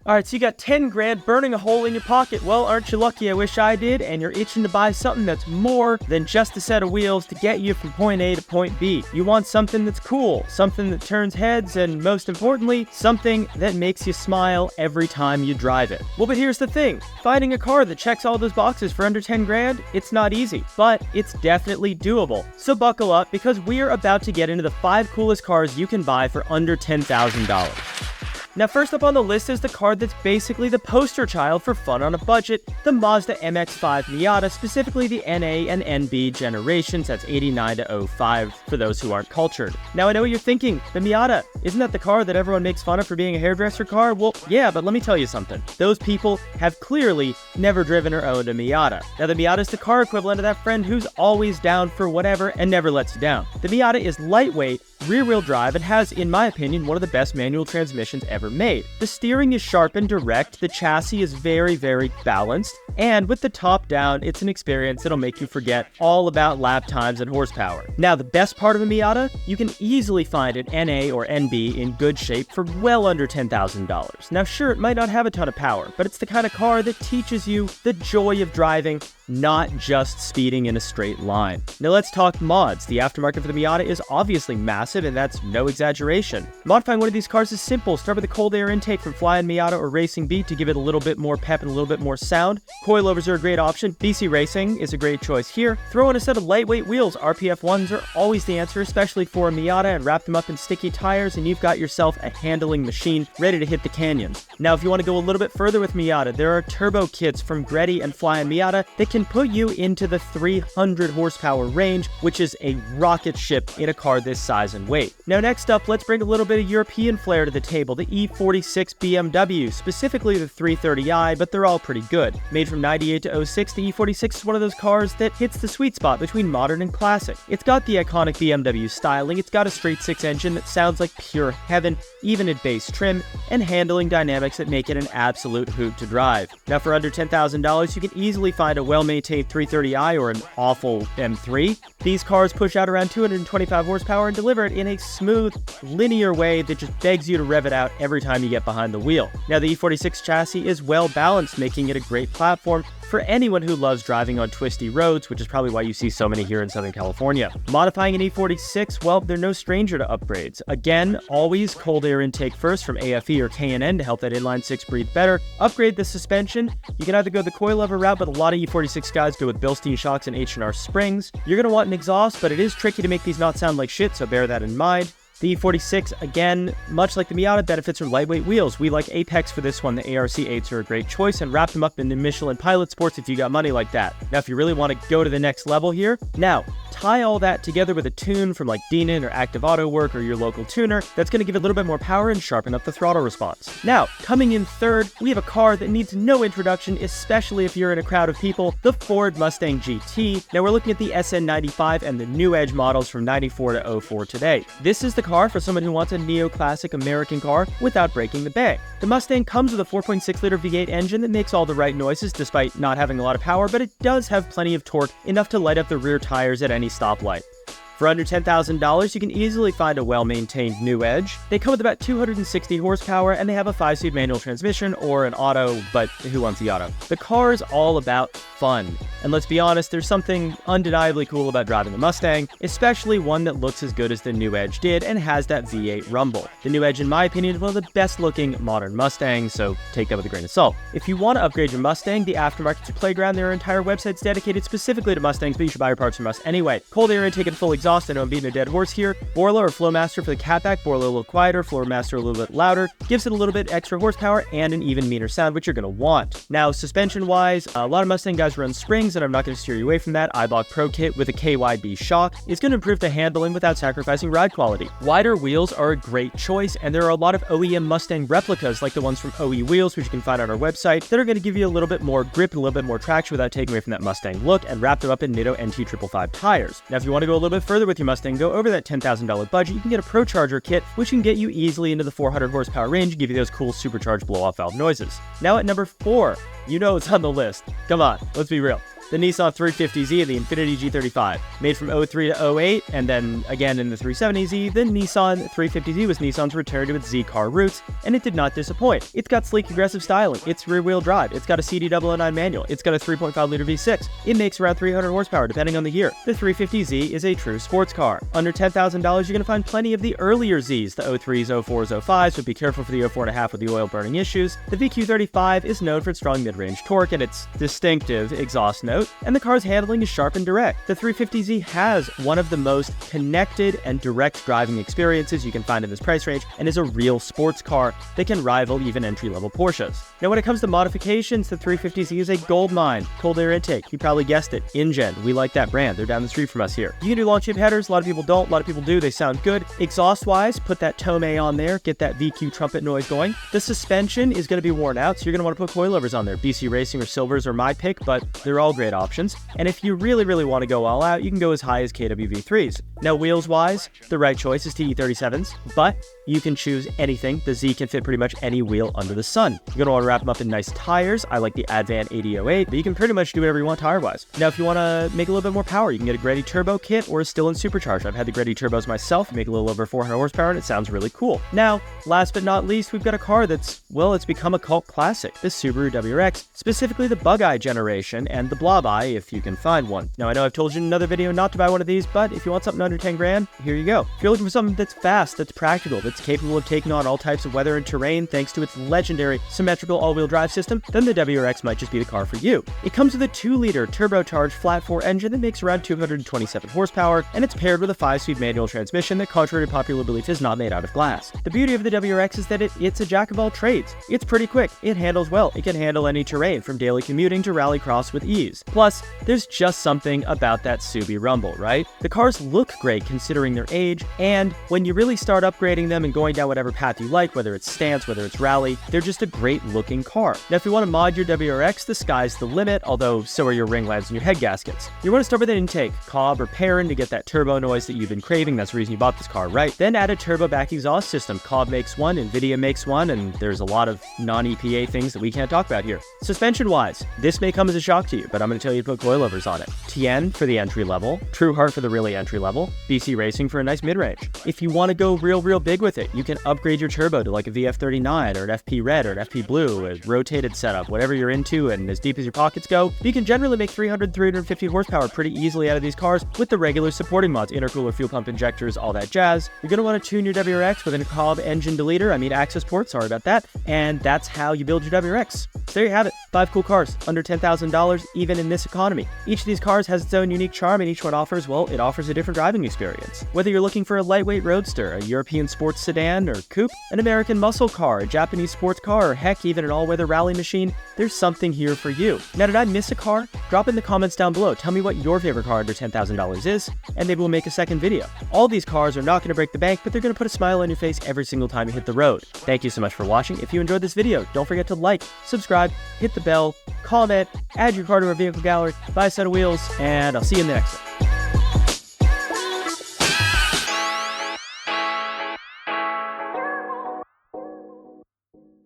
Alright, so you got 10 grand burning a hole in your pocket. Well, aren't you lucky? I wish I did. And you're itching to buy something that's more than just a set of wheels to get you from point A to point B. You want something that's cool, something that turns heads, and most importantly, something that makes you smile every time you drive it. Well, but here's the thing. Finding a car that checks all those boxes for under 10 grand, it's not easy, but it's definitely doable. So buckle up, because we're about to get into the 5 coolest cars you can buy for under $10,000. Now, first up on the list is the car that's basically the poster child for fun on a budget, the Mazda MX-5 Miata, specifically the NA and NB generations. That's 89 to 05 for those who aren't cultured. Now, I know what you're thinking. The Miata, isn't that the car that everyone makes fun of for being a hairdresser car? Well, yeah, but let me tell you something. Those people have clearly never driven or owned a Miata. Now, the Miata is the car equivalent of that friend who's always down for whatever and never lets you down. The Miata is lightweight, rear-wheel drive, and has, in my opinion, one of the best manual transmissions ever made. The steering is sharp and direct, the chassis is very, very balanced, and with the top down, it's an experience that'll make you forget all about lap times and horsepower. Now, the best part of a Miata, you can easily find an NA or NB in good shape for well under $10,000. Now, sure, it might not have a ton of power, but it's the kind of car that teaches you the joy of driving, not just speeding in a straight line. Now let's talk mods. The aftermarket for the Miata is obviously massive, and that's no exaggeration. Modifying one of these cars is simple. Start with a cold air intake from Flying Miata or Racing Beat to give it a little bit more pep and a little bit more sound. Coilovers are a great option. BC Racing is a great choice here. Throw in a set of lightweight wheels. RPF 1s are always the answer, especially for a Miata, and wrap them up in sticky tires, and you've got yourself a handling machine ready to hit the canyons. Now, if you want to go a little bit further with Miata, there are turbo kits from Greddy and Flying Miata that can put you into the 300 horsepower range, which is a rocket ship in a car this size and weight. Now, next up, let's bring a little bit of European flair to the table. The E46 BMW, specifically the 330i, but they're all pretty good. Made from 98 to 06, the E46 is one of those cars that hits the sweet spot between modern and classic. It's got the iconic BMW styling, it's got a straight-six engine that sounds like pure heaven, even at base trim, and handling dynamics that make it an absolute hoot to drive. Now, for under $10,000, you can easily find a well-maintained 330i or an awful M3. These cars push out around 225 horsepower and deliver it in a smooth, linear way that just begs you to rev it out every time you get behind the wheel. Now, the E46 chassis is well balanced, making it a great platform for anyone who loves driving on twisty roads, which is probably why you see so many here in Southern California. Modifying an E46, well, they're no stranger to upgrades. Again, always cold air intake first from AFE or K&N to help that inline six breathe better. Upgrade the suspension. You can either go the coilover route, but a lot of E46 guys go with Bilstein shocks and H&R springs. You're going to want an exhaust, but it is tricky to make these not sound like shit, so bear that in mind. The E46, again, much like the Miata, benefits from lightweight wheels. We like Apex for this one. The ARC 8s are a great choice, and wrap them up in the Michelin Pilot Sports if you got money like that. Now, if you really want to go to the next level here, now, tie all that together with a tune from like Denon or Active Auto Work or your local tuner that's going to give it a little bit more power and sharpen up the throttle response. Now, coming in third, we have a car that needs no introduction, especially if you're in a crowd of people, the Ford Mustang GT. Now, we're looking at the SN95 and the New Edge models from 94 to 04 today. This is the car for someone who wants a neoclassic American car without breaking the bank. The Mustang comes with a 4.6-liter V8 engine that makes all the right noises despite not having a lot of power, but it does have plenty of torque, enough to light up the rear tires at any stoplight. For under $10,000, you can easily find a well-maintained New Edge. They come with about 260 horsepower, and they have a 5-speed manual transmission or an auto, but who wants the auto? The car is all about fun. And let's be honest, there's something undeniably cool about driving a Mustang, especially one that looks as good as the New Edge did and has that V8 rumble. The New Edge, in my opinion, is one of the best-looking modern Mustangs, so take that with a grain of salt. If you want to upgrade your Mustang, the aftermarket's your playground. There are entire websites dedicated specifically to Mustangs, but you should buy your parts from us anyway. Cold air intake and full exhaust. I know I'm beating a dead horse here. Borla or Flowmaster for the catback. Borla a little quieter, Flowmaster a little bit louder. Gives it a little bit extra horsepower and an even meaner sound, which you're going to want. Now, suspension-wise, a lot of Mustang guys run springs, and I'm not going to steer you away from that. iBlock Pro Kit with a KYB shock is going to improve the handling without sacrificing ride quality. Wider wheels are a great choice, and there are a lot of OEM Mustang replicas like the ones from OE Wheels, which you can find on our website, that are going to give you a little bit more grip and a little bit more traction without taking away from that Mustang look, and wrap them up in Nitto NT 555 tires. Now, if you want to go a little bit further with your Mustang, go over that $10,000 budget, you can get a Pro Charger kit, which can get you easily into the 400 horsepower range and give you those cool supercharged blow-off valve noises. Now at number 4, you know it's on the list. Come on, let's be real. the Nissan 350Z and the Infiniti G35. Made from 03 to 08, and then again in the 370Z, the Nissan 350Z was Nissan's return to its Z-car roots, and it did not disappoint. It's got sleek, aggressive styling, it's rear-wheel drive, it's got a CD009 manual, it's got a 3.5-liter V6, it makes around 300 horsepower depending on the year. The 350Z is a true sports car. Under $10,000, you're going to find plenty of the earlier Zs, the 03s, 04s, 05s, but be careful for the 04.5 with the oil burning issues. The VQ35 is known for its strong mid-range torque and its distinctive exhaust note, and the car's handling is sharp and direct. The 350Z has one of the most connected and direct driving experiences you can find in this price range, and is a real sports car that can rival even entry-level Porsches. Now when it comes to modifications, the 350Z is a goldmine. Cold air intake, you probably guessed it, InGen. We like that brand, they're down the street from us here. You can do long chip headers, a lot of people don't, a lot of people do, they sound good. Exhaust-wise, put that Tomei on there, get that VQ trumpet noise going. The suspension is going to be worn out, so you're going to want to put coilovers on there. BC Racing or Silvers are my pick, but they're all great options. And if you really want to go all out, you can go as high as KWV3s. Now wheels-wise, the right choice is TE37s, but you can choose anything. The Z can fit pretty much any wheel under the sun. You're going to want to wrap them up in nice tires. I like the Advan 8008, but you can pretty much do whatever you want tire-wise. Now if you want to make a little bit more power, you can get a Greddy Turbo kit or a Stillen Supercharger. I've had the Greddy Turbos myself, make a little over 400 horsepower, and it sounds really cool. Now, last but not least, we've got a car that's, well, it's become a cult classic, the Subaru WRX, specifically the Bug-Eye generation and the Blob-Eye if you can find one. Now I know I've told you in another video not to buy one of these, but if you want something under 10 grand, here you go. If you're looking for something that's fast, that's practical, that's capable of taking on all types of weather and terrain thanks to its legendary symmetrical all-wheel drive system, then the WRX might just be the car for you. It comes with a 2-liter turbocharged flat-4 engine that makes around 227 horsepower, and it's paired with a 5-speed manual transmission that, contrary to popular belief, is not made out of glass. The beauty of the WRX is that it's a jack of all trades. It's pretty quick, it handles well, it can handle any terrain from daily commuting to rallycross with ease. Plus, there's just something about that Subi rumble, right? The cars look great considering their age, and when you really start upgrading them and going down whatever path you like, whether it's stance, whether it's rally, they're just a great looking car. Now if you want to mod your WRX, the sky's the limit, although so are your ring lamps and your head gaskets. You want to start with an intake, Cobb or Perrin to get that turbo noise that you've been craving, that's the reason you bought this car, right? Then add a turbo back exhaust system. Cobb makes one, Nvidia makes one, and there's a lot of non-EPA things that we can't talk about here. Suspension wise, this may come as a shock to you, but I'm going to tell you to put coilovers on it. Tien for the entry level, Trueheart for the really entry level, BC Racing for a nice mid-range. If you want to go real big with it, you can upgrade your turbo to like a VF39 or an FP Red or an FP Blue, a rotated setup, whatever you're into, and as deep as your pockets go. You can generally make 350 horsepower pretty easily out of these cars with the regular supporting mods, intercooler, fuel pump injectors, all that jazz. You're going to want to tune your WRX with a Cobb engine deleter, access port, sorry about that, and that's how you build your WRX. So there you have it, 5 cool cars, under $10,000, even in this economy. Each of these cars has its own unique charm, and each one offers, well, it offers a different driving experience. Whether you're looking for a lightweight roadster, a European sports sedan or coupe, an American muscle car, a Japanese sports car, or heck, even an all-weather rally machine, there's something here for you. Now, did I miss a car? Drop in the comments down below. Tell me what your favorite car under $10,000 is, and maybe we'll make a second video. All these cars are not going to break the bank, but they're going to put a smile on your face every single time you hit the road. Thank you so much for watching. If you enjoyed this video, don't forget to like, subscribe, hit the bell, comment, add your car to our vehicle gallery, buy a set of wheels, and I'll see you in the next one.